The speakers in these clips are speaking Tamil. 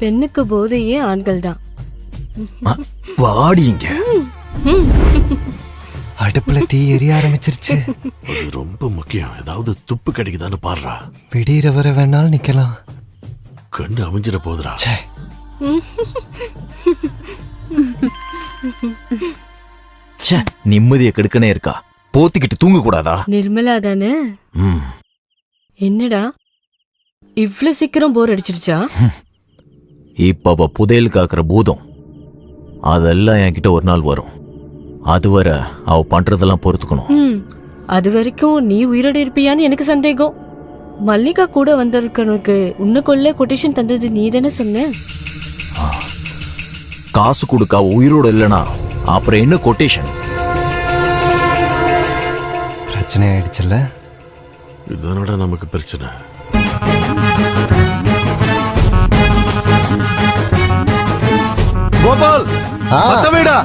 பெண்ணுக்கு போதையே ஆண்கள் தான். வாடிங்க. அடுப்புல தீ எரிய ஆரம்பிச்சிருச்சு. அது ரொம்ப முக்கியம். ஏதாவது துப்பு கிடைக்குதான்னு பாடுறா. விடியற வர வேணாலும் நிக்கலாம். கண்ணு அமைஞ்சிட போதுரா. நிம்மதியை கெடுக்கனே இருக்கா. போத்திக்கிட்டு தூங்க கூடாதா? நிர்மலா தானே? என்னடா இவ்ளோ சீக்கிரம் போர் அடிச்சிருச்சா? இப்ப அவ புதையல் காக்குற பூதம் அதெல்லாம் என்கிட்ட ஒரு நாள் வரும். அதுவரை அவ பண்றதெல்லாம் பொறுத்துக்கணும். அது வரைக்கும் நீ உயிரோட இருப்பியான்னு எனக்கு சந்தேகம். மல்லிகா கூட வந்திருக்கனுக்கு உன்னை கொல்ல கொட்டேஷன் தந்தது நீ தானே சொன்ன? காசு கொடுக்க உயிரோட இல்லனா அப்புறம் என்ன கொட்டேஷன்? பிரச்சனை ஆயிடுச்சுல்ல. இதனோட நமக்கு பிரச்சனை. கோபால் வீடா?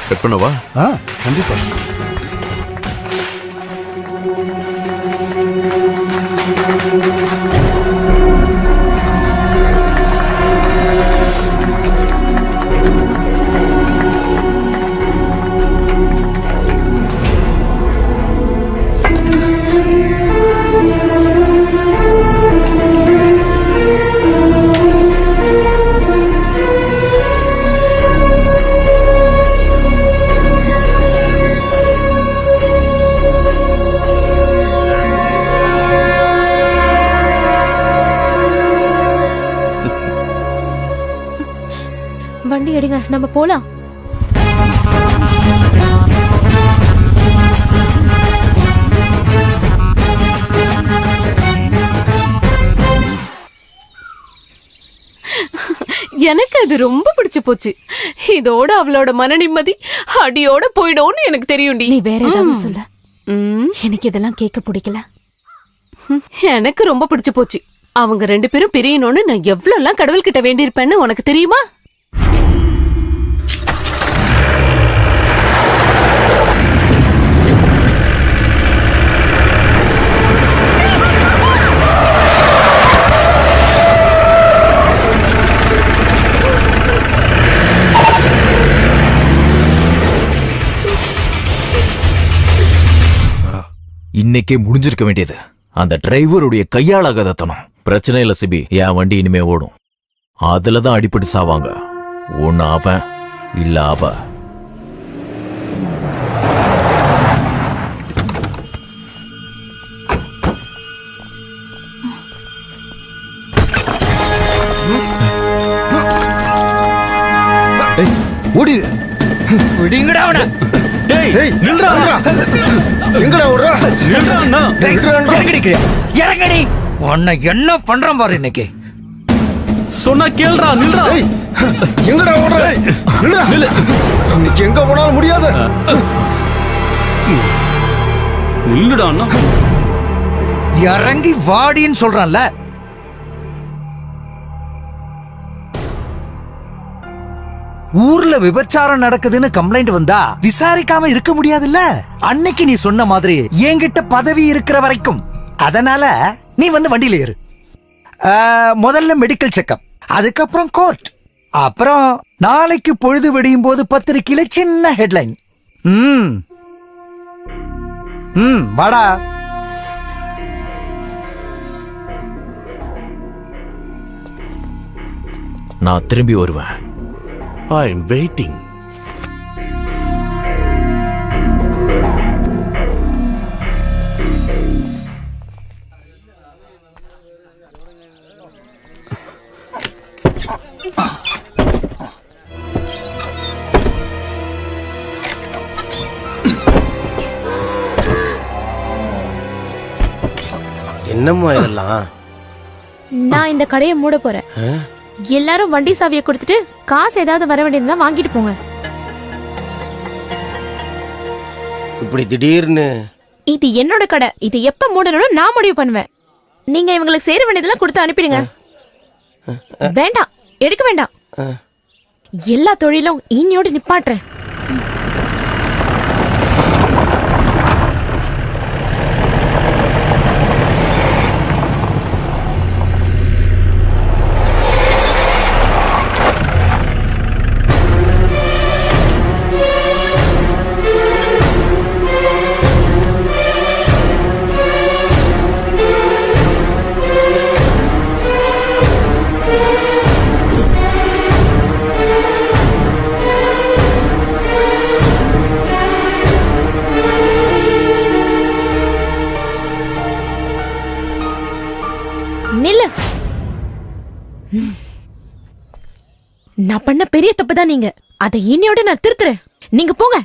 கட் பண்ணவா? கண்டிப்பா. வண்டி எடுங்க, நம்ம போலாம். எனக்கு அது ரொம்ப பிடிச்சு போச்சு. இதோட அவளோட மன நிம்மதி அடியோட போயிடும்னு எனக்கு தெரியும்டி. நீ வேற ஏதாவது சொல்ல. எனக்கு இதெல்லாம் கேட்க பிடிக்கல. எனக்கு ரொம்ப பிடிச்சு போச்சு. அவங்க 2 பேரும் பிரியணும்னு நான் எவ்வளவு கடவுள் கிட்ட வேண்டியிருப்பேன்னு உனக்கு தெரியுமா? இன்னைக்கே முடிஞ்சிருக்க வேண்டியது அந்த டிரைவருடைய கையாளாகதத்தனம். பிரச்சனை இல்ல சிபி, என் வண்டி இனிமே ஓடும். அதுலதான் அடிப்பட்டு சாவாங்க. ஒன்னு அவன் இல்ல அவ. ஓடி பிடிங்கடா அவனை. இறங்கடி. உன்னை என்ன பண்றான் பாரு இன்னைக்கு. சொன்னா கேள்றா. நில்றா. எங்கடா ஓடுற? இன்னைக்கு எங்க போனாலும் முடியாது. நில்லுடா அண்ணா. இறங்கி வாடின்னு சொல்றான்ல. ஊர்ல விபச்சாரம் நடக்குதுன்னு கம்ப்ளைண்ட் வந்தா விசாரிக்காம இருக்க முடியாதுல்ல. அன்னைக்கு நீ சொன்ன மாதிரி என்கிட்ட பதவி இருக்கிற வரைக்கும். அதனால நீ வந்து வண்டியில ஏறு. முதல்ல மெடிக்கல் செக்அப், அதுக்கப்புறம் கோர்ட், அப்புறம் நாளைக்கு பொழுது வெடியும் போது பத்திரிக்கையில சின்ன ஹெட்லைன். வாடா. நான் திரும்பி வருவேன். I am waiting. என்னம்மா இதெல்லாம்? நான் இந்த கடையை மூட போறேன். எல்லாரும் வண்டி சாவியை கொடுத்துட்டு காசு ஏதாவது வர வேண்டியதுதான் வாங்கிட்டு போங்க. இப்படி திடீர்னு? இது என்னோட கடை. இது எப்ப மூடணும்னு நான் முடிவு பண்ணுவேன். நீங்க இவங்களுக்கு சேர வேண்டியதெல்லாம் கொடுத்து அனுப்பிடுங்க. வேண்டாம், எடுக்க வேண்டாம். எல்லா தொழிலும் இன்னையோட நிப்பாட்டுறேன். நில்லு. நான் பண்ண பெரிய தப்பு தான் நீங்க. அதை இன்னையோட நான் திருத்துறேன். நீங்க போங்க.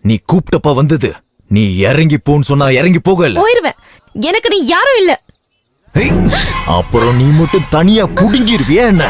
நீ கூப்பிட்டப்ப வந்தது. நீ இறங்கி போன்னு சொன்னா இறங்கி போகல. போயிருவேன். எனக்கு நீ யாரும் இல்ல. அப்புறம் நீ மட்டும் தனியா புடுங்கிருவியா என்ன?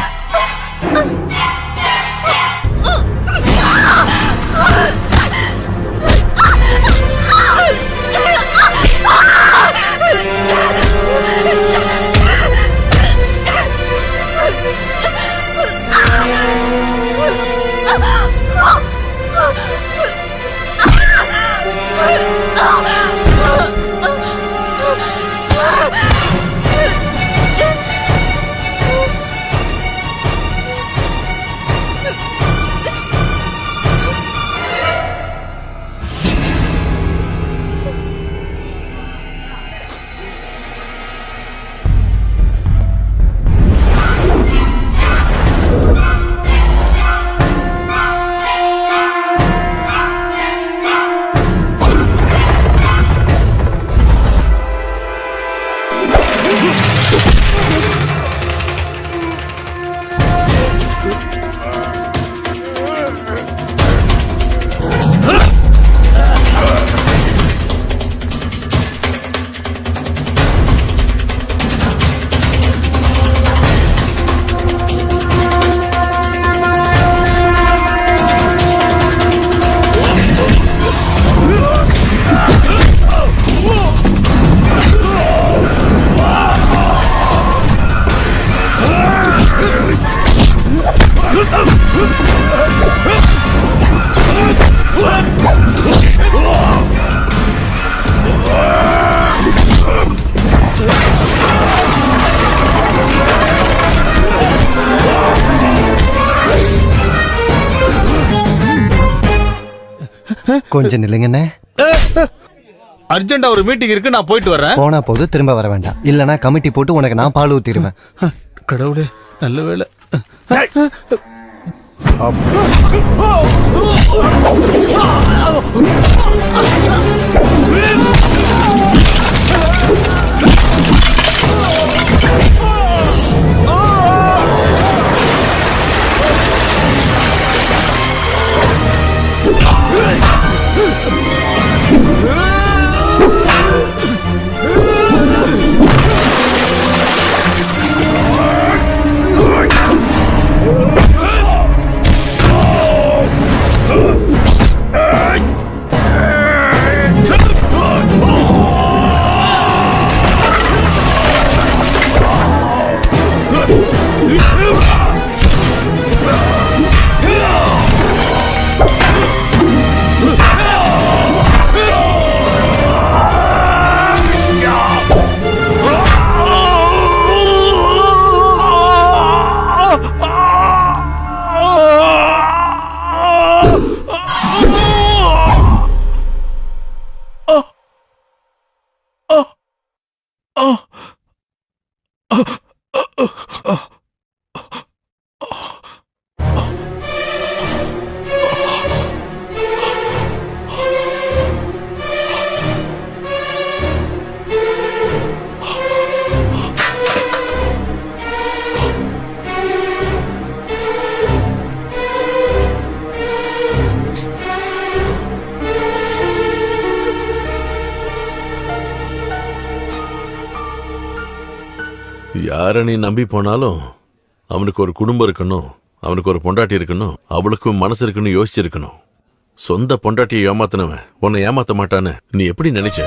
கொஞ்சம் நில்லுங்கண்ணே. அர்ஜென்டா ஒரு மீட்டிங் இருக்கு, நான் போயிட்டு வரேன். போனா போது திரும்ப வர வேண்டாம். இல்லனா கமிட்டி போட்டு உனக்கு நான் பால் ஊத்திடுவேன். கடவுளே, நல்ல வேலை. யாரை நீ நம்பி போனாலும் அவனுக்கு ஒரு குடும்பம் இருக்கணும், அவனுக்கு ஒரு பொண்டாட்டி இருக்கணும், அவளுக்கும் மனசு இருக்குன்னு யோசிச்சிருக்கணும். சொந்த பொண்டாட்டியை ஏமாத்தினவன் உன்னை ஏமாத்த மாட்டான்னு நீ எப்படி நினைச்ச?